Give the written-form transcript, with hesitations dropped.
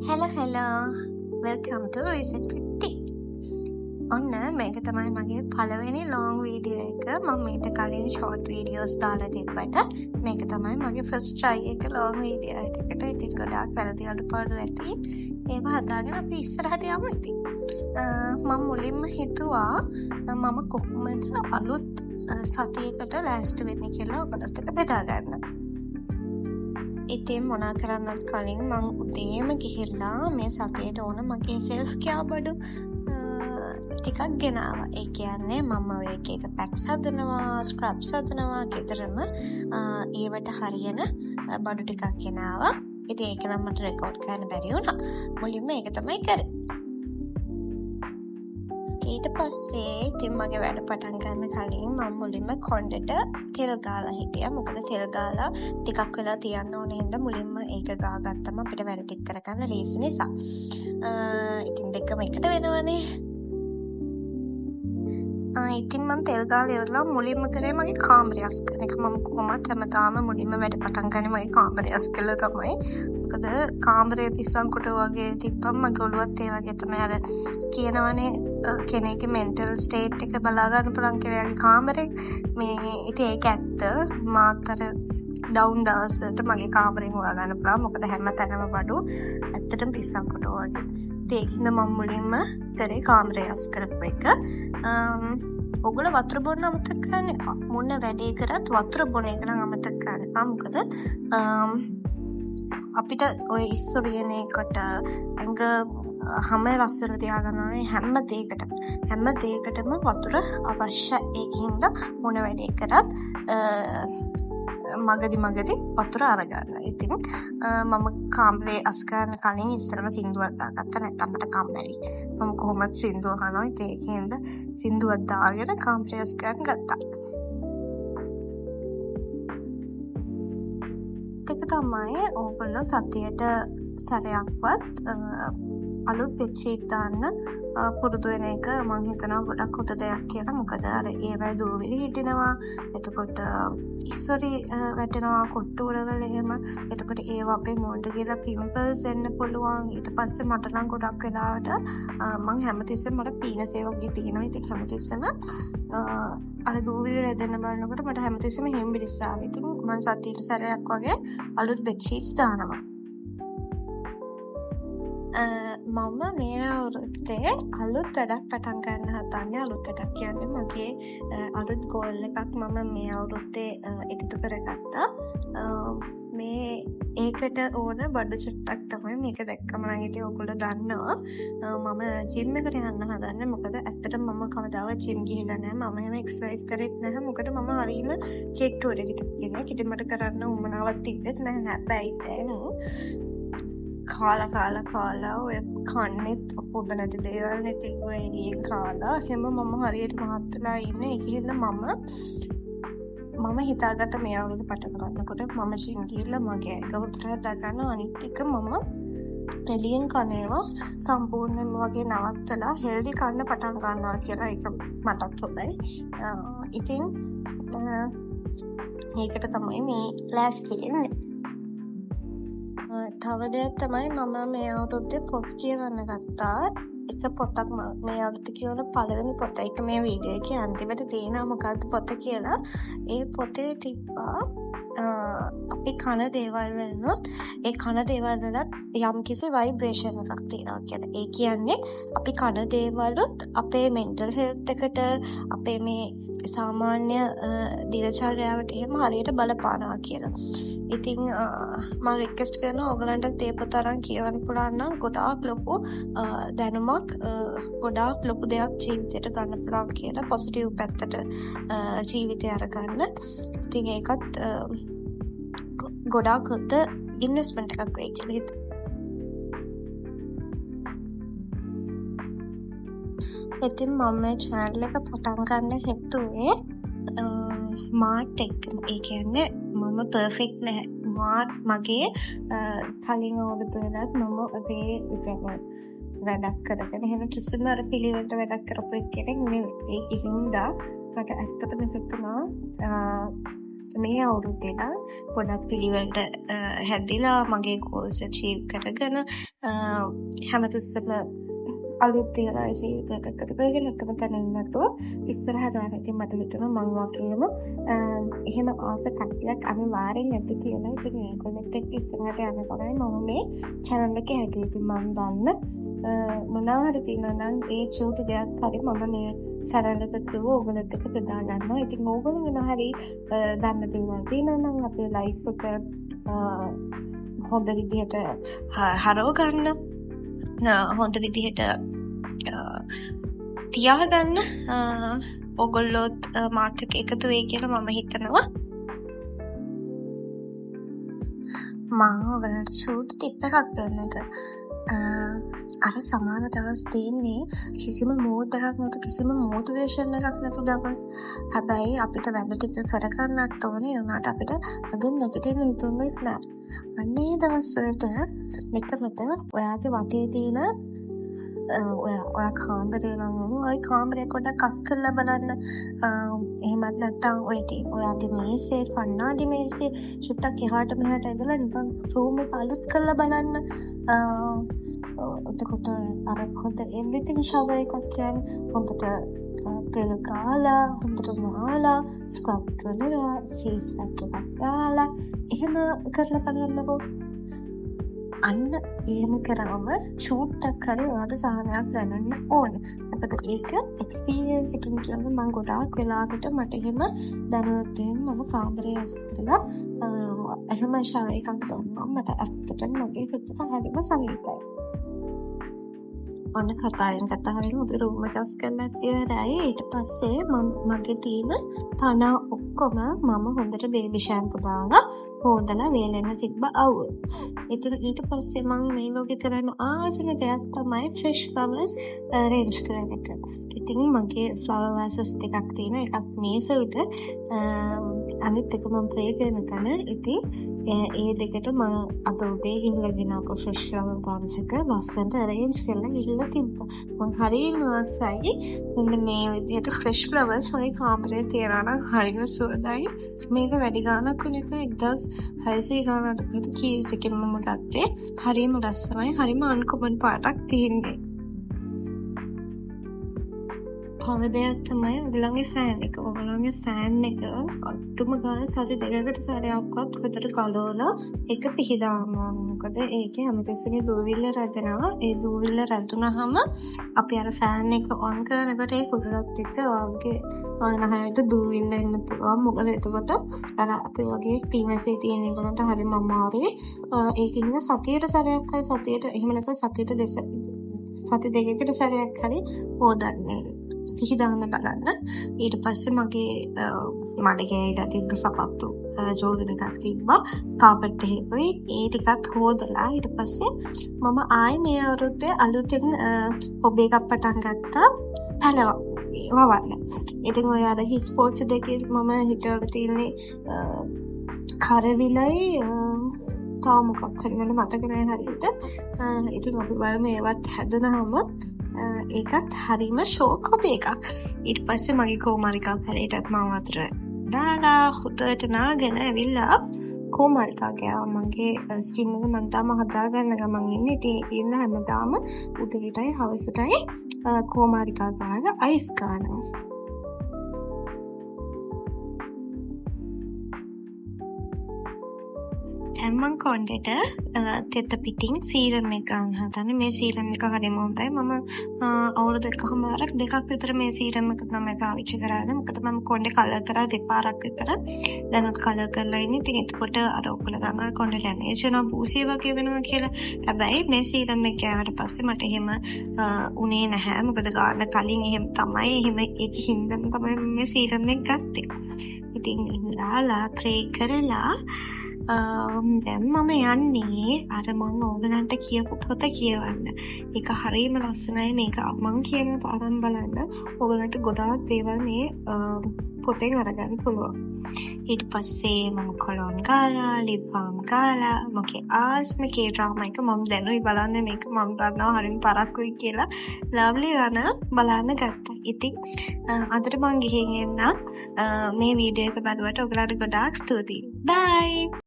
hello. Welcome to Reset with T. ඔන්න මේක තමයි මගේ පළවෙනි long video එක. මම ඊට කලින් short videos දාලා තිබ්බට මේක තමයි මගේ first try එක long video එකකට. ඉතින් ගොඩාක් වැරදි අඩුපාඩු ඇති. ඒවා හදාගෙන අපි ඉස්සරහට යමු ඉතින්. මම මුලින්ම හිතුවා මම කොහොමද අලුත් සතියකට ලෑස්ති වෙන්නේ කියලා ඔයගොල්ලොත් එක්ක බෙදා ගන්න. ඉතින් මොනා කරන්නත් කලින් මං උදේම ගිහිල්ලා මේ සතියට ඕන මගේ self care බඩු ටිකක් ගෙනාවා. ඒ කියන්නේ මම ඔය එක පැක්ස් හදනවා, ස්ක්‍රබ්ස් හදනවා, ගෙදරම ඒවට හරියන බඩු ටිකක් ගෙනාවා. ඉතින් ඒක නම් මට රෙකෝඩ් කරන්න බැරි වුණා. මුලින්ම ඒක තමයි කරේ. ඊට පස්සේ ඉතින් මගේ වැඩ පටන් ගන්න කලින් මම මුලින්ම කොණ්ඩෙට තෙල් ගාලා හිටියා. මොකද තෙල් ගාලා ටිකක් වෙලා තියන්න ඕනේ හින්දා මුලින්ම ඒක ගාගත්තම අපිට වැඩ ටික කරගන්න ලේසි නිසා. ඉතින් දෙකම එකට වෙනවනේ. ඉතින් මම තෙල් ගාලා ඉවරලා මුලින්ම කරේ මගේ කාමරය අස් කරන එක. මම කොහොමද හැමදාම මුලින්ම වැඩ පටන් ගන්නේ මගේ කාමරය අස් කළා තමයි. මොකද කාමරේ පිස්සන් කොට වගේ තිබ්බම මගේ ඔළුවත් ඒ වගේ තමයි. අර කියනවනේ කෙනෙක්ගේ මෙන්ටල් ස්ටේට් එක බලා ගන්න පුළුවන් කෙනෙක්ගේ කාමරේ. මේ ඉතින් ඒක ඇත්ත. මාතර ඩවුන් දවසට මගේ කාමරෙන් හොයාගන්න පුළුවන්. මොකද හැම තැනම බඩු ඇත්තටම පිස්සන් කොට වගේ. ඒකින්ද මම මුලින්ම කරේ කාමරය අස් කරපු එක. ඔගොල්ලෝ වතුර බොන්න අමතක කරන්න එපා. මොන වැඩේ කරත් වතුර බොන එක නම් අමතක කරන්න එපා. මොකද අපිට ඔය ඉස්සොරියන එකට ඇඟ හැම ලස්සන තියාගන්න ඕනේ හැම දෙයකටම වතුර අවශ්‍යයි. ඒකින්ද මොන වැඩේ කරත් මගදී වතුර අරගන්න. ඉතින් මම කාමරේ අස් කරන්න කලින් ඉස්සරම සින්දුවක් දාගත්තා. නැත්නම් මට කම්මැලි. මම කොහොමද සින්දුව අහනවා. ඉතින් ඒකෙන්ද සින්දුවක් දාගෙන කාමරේ අස් කරන්න ගත්තා. ඒක තමයි ඕගොල්ලෝ සතියට සැරයක්වත් අලුත් බෙඩ්ෂීට් දාන්න පුරුදු වෙන එක මම හිතනවා ගොඩක් හොඳ දෙයක් කියලා. මොකද අර ඒවැය දූවිලි හිටිනවා. එතකොට ඉස්සොරි වැටෙනවා කොට්ටු වල එහෙම. එතකොට ඒව අපේ මූණට ගිහලා පිම්පල්ස් එන්න පුළුවන්. ඊට පස්සේ මට නම් ගොඩක් වෙලාවට මම හැමතිස්සෙම මට පීනසේ වගේ තියෙනවා. ඉතින් හැමතිස්සෙම අර දූවිලි රැදෙන්න බලනකොට මට හැමතිස්සෙම හෙම්බිරිස් ආවා. ඉතින් මම සතියට සැරයක් වගේ අලුත් බෙඩ්ෂීට්ස් දානවා. මම මේ අවුරුද්දේ අලුත් වැඩක් පටන් ගන්න හදන්නේ. අලුත් වැඩක් කියන්නේ මගේ අලුත් ගෝල් එකක් මම මේ අවුරුද්දේ එකතු කරගත්තා. මේ ඒකට ඕන බඩු චුට්ටක් තමයි මේක දැක්කම නම් ඉතින් ඔයගොල්ලෝ දන්නවා. මම ජිම් එකට යන්න හදන්නේ. මොකද ඇත්තටම මම කවදාවත් ජිම් ගිහිල්ලා නැහැ. මම එහෙම එක්සර්සයිස් කරෙත් නැහැ. මොකද මම හරීම කෙට්ටුවකට කෙනෙක්. ඉතින් මට කරන්න උවමනාවක් තිබෙත් නැහැ. හැබැයි දැන් කාලා ඔය කන්නෙත් පොද නැති දේවල් නැති ඔය එළියෙන් කාලා එහෙම මම හරියට මහත් වෙලා ඉන්නේ. ඒකෙන්ද මම හිතාගත්ත මේ අවුරුදු පටන් ගන්නකොට මම ජිම් ගිහලා මගේ ඇඟ උතර දාගන්න. අනිත් එක මම එළියෙන් කනේවා සම්පූර්ණයෙන්ම වගේ නවත්තලා හෙල්දි කන්න පටන් ගන්නවා කියලා. ඒක මටත් හොඳයි. ඉතින් ඒකට තමයි මේ ලෑස්ති වෙන්නේ. තව දෙයක් තමයි මම මේ අවුරුද්දේ පොත් කියවන්න ගත්තා. එක පොතක් මේ අවුරුද්දේ කියවන පළවෙනි පොත. ඒක මේ වීඩියෝ එකේ අන්තිමට තියෙනවා මොකක්ද පොත කියලා. ඒ පොතේ තිබ්බා අපි කන දේවල් වලත් ඒ කන දේවල් වලත් යම්කිසි වයිබ්‍රේෂන් එකක් තියෙනවා කියලා. ඒ කියන්නේ අපි කන දේවලුත් අපේ මෙන්ටල් හෙල්ත් එකට අපේ මේ සාමාන්‍ය දිනචර්යාවට එහෙම හරියට බලපානවා කියලා. ඉතින් මම රික්වෙස්ට් කරනවා ඔයගලන්ට ඒ පොත අරන් කියවන්න පුළුවන් නම් ගොඩාක් ලොකු දැනුමක් ගොඩාක් ලොකු දෙයක් ජීවිතයට ගන්න පුළුවන් කියලා. පොසිටිව් පැත්තට ජීවිතය අරගන්න. ඉතින් ඒකත් ගොඩාක් හොඳ ඉන්වෙස්ට්මන්ට් එකක් වෙයි කියලා හිතනවා. ඉතින් මම මේ channel එක පටන් ගන්න හිතුවේ මාත් එක්ක. ඒ කියන්නේ මම පර්ෆෙක්ට් නැහැ. මගේ කලින් අවුරුද්දවලත් මම ඔබේ වැඩක් කරගෙන එහෙම කිසිම අර පිළිවෙලට වැඩක් කරපු කෙනෙක් නෙවෙයි. ඒකින්ද මට ඇත්තටම හිතුණා මේ අවුරුද්දේ නම් ගොඩක් පිළිවෙලට හැදිලා මගේ goals achieve කරගෙන හැමතිස්සෙම අලුත් දේවල් ජීවිතයකට එකතු කරගෙන එකම තැන ඉන්න නැතුව ඉස්සරහට යන ඉතින් මට හිතුණා මං වගේම එහෙම ආස කට්ටියක් අනිවාර්යෙන් ඇති කියලා. ඉතින් ඒගොල්ලොත් එක්ක ඉස්සරහට යනකොටයි මම මේ channel එක හැදුවේ. ඉතින් මං දන්න මොනවා හරි තියෙනවා නම් ඒ චූටි දෙයක් හරි මම මේ channel එක through ඕගොල්ලොත් එක්ක බෙදා ගන්නවා. ඉතින් ඕගොල්ලෝ මොනවා හරි දන්න දේවල් තියෙනවා නම් අපේ life එක හොඳ විදිහට හරව ගන්න, හොඳ විදිහට තියාගන්න ඔගොල්ලොත් මාත් එක්ක එකතු වෙයි කියලා මම හිතනවා. මම ඔයාලට ෂූට් ටිප් එකක් දෙන්නද? අර සමාන දවස් තියෙන්නේ කිසිම මූඩ් එකක් නැතු, කිසිම මොටිවේෂන් එකක් නැතු දවස්. හැබැයි අපිට වැඩ ටික කරගන්නත් ඕනේ. උනාට අපිට අද නැගිටින්න හිතුනෙත් නෑ. අන්නේ දවස් වලට මෙතනට ඔයාගේ වටේ තියෙන ඔයා කාමරේ නම් ඔය කාමරේ පොඩ්ඩක් අස් කරලා බලන්න. එහෙමත් නැත්නම් ඔයාගේ මේසේ කණ්ණාඩි මේසේ චුට්ටක් එහාට මෙහාට ඇදලා නිකන් රූම් එක අලුත් කරලා බලන්න. එතකොට අර හොඳ එවරිතින් ෂවර් එකක් කියන්නේ හොඳට තෙල් ගාලා හොඳට නාලා ස්ක්‍රබ් කරලා ෆේස් පැක් එකක් දාලා එහෙම කරලා බලන්නකෝ. අන්න එහෙම කරාම චූට්ටක් හරි ඔයාලට සහනයක් දැනෙන්න ඕනේ. මොකද ඒක එක්ස්පීරියන්ස් එකකින් කියන්නේ මම ගොඩාක් වෙලාවට මට එහෙම දැනුවත් මම කාමරේ ඇස් කරලා එහෙම ෂවර් එකක් දුන්නා. මට ඇත්තටම මගේ හිතට හරිම සනීපයි. ඔන්න කතාවෙන් කතාවෙන් අපි රූම් එක අස් කරලා ඉවරයි. ඊට පස්සේ මගේ තියෙන පණ ඔක්කොම මම හොඳට බේබි ෂැම්පු දාලා හොදලා වේලෙන්න තිබ්බ අවුල්. ඉතින් ඊට පස්සේ මම මේ ලෝකේ කරන ආසන දෙයක් තමයි ෆ්‍රෙෂ් ෆ්ලවර්ස් arrange කරන එක. ඉතින් මගේ ෆ්ලවර් vases ටිකක් තියෙන එකක් මේස උඩ අනිත් එක මම ප්ලේ කරන කන. ඉතින් ඒ දෙකට මම අද උදේ ගිහිල්ලා ගෙනාවු ෆ්‍රෙෂ් ෆ්ලවර් bunch එක ලස්සනට arrange කරලා ගිහිල්ලා තිබ්බා. මම හරියම ආසයි මෙන්න මේ විදිහට ෆ්‍රෙෂ් ෆ්ලවර්ස් මගේ කාමරේ තියනවා නම් හරිම සුවඳයි. මේක වැඩි ගාණක් වුණේක 1600 ගාණකට කීස් එකෙන් මම ගත්තේ. හරිම ලස්සනයි, හරිම අන්කොමන් පාටක් තියෙන්නේ. තව දෙයක් තමයි ඔයගොල්ලන්ගේ ෆෑන් එක. ඔයගොල්ලන්ගේ ෆෑන් එක අට්ටුම ගානේ සති දෙකකට සැරයක්වත් විතර කලවලා එක පිහදානවා. මොකද ඒකේ හැමතිස්සෙම දූවිල්ල රැඳෙනවා. ඒ දූවිල්ල රැඳුනහම අපි අර ෆෑන් එක ඔන් කරනකොට ඒ කුඩලත් එක්ක ඔයගේ ආනහයට දූවිල්ල එන්න පුළුවන්. මොකද එතකොට අර අපි වගේ පීනසේ තියෙන ඒකට හරිම අමාරුයි. ඒකින්ද සතියට සැරයක් හරි සතියට එහෙම නැත්නම් සති දෙකකට සැරයක් හරි හොදන්නේ. පිහිදාන්න බලන්න. ඊට පස්සේ මගේ මඩකේට තිබ්බ සපත්තු ජෝඩන එකක් තිබ්බා. කාපට් එකේ ඒ ටිකත් හොදලා ඊට පස්සේ මම ආයේ මේ අවුරුද්දේ අලුතෙන් හොබි එකක් පටන් ගත්තා. වවන්න. ඉතින් ඔය අර ස්පෝර්ට්ස් දෙකේ මම හිතවල තියෙන්නේ කරවිලයි තව මොකක් හරි මට මතක නැහැ හරියට. ඉතින් අපි බලමු ඒවත් හැදුනහම ඒකත් හරිම ෂෝක් හොබි එකක්. ඊට පස්සේ මගේ කෝමාරිකා පැලේටත් මම වතුර දාලා හොදට නාගෙන ඇවිල්ලා කෝමාරිකා ගෑවා. මගේ ස්කින් එක මම තාම හදාගන්න ගමන් ඉන්නේ. ඉතින් ඉන්න හැමදාම උදේටයි හවසටයි කෝමාරිකා ගාලා අයිස් ගන්නවා. දැන් මම කොණ්ඩෙට තෙත පිටින් සීරම් එක ගන්න හදන්නේ. මේ සීරම් එක හරිම හොඳයි. මම අවුරුදු එකමාරක් දෙකක් විතර මේ සීරම් එක තමයි පාවිච්චි කරන්නේ. මොකද මම කොණ්ඩේ කලර් කරා දෙපාරක් විතර. දැන් කලර් කරලා ඉන්නේ. ඉතින් එතකොට අර ඔක්කොල ගන්න කොණ්ඩේ ඩැමේජ් වෙනවා, පූසිය වගේ වෙනවා කියලා. හැබැයි මේ සීරම් එක ගියාට පස්සේ මට එහෙම උනේ නැහැ. මොකද ගන්න කලින් එහෙම තමයි. එහෙම ඒකින්දම තමයි මේ සීරම් එක ගත්තේ. ඉතින් ඉඳලා ක්‍රේ කරලා දැන් මම යන්නේ අර මම ඕගලන්ට කියපු පොත කියවන්න. ඒක හරියම ලස්සනයි. මේක මම කියන පාරම් බලන්න ඕගලන්ට ගොඩාක් දේවල් මේ පොතෙන් අරගන්න පුළුවන්. ඊට පස්සේ මම කොලොන් ගාලා, ලිප් බාම් ගාලා, මගේ ආස්ම K-drama එක මම දැනුයි බලන්න මේක මම දන්නවා හරිම පරක්කුයි කියලා ලව්ලි රණ බලන්න ගත්තා. ඉතින් අදට මං ගිහින් එන්නම්. මේ වීඩියෝ එක බලුවට ඔයගලට ගොඩාක් ස්තුතියි. බයි.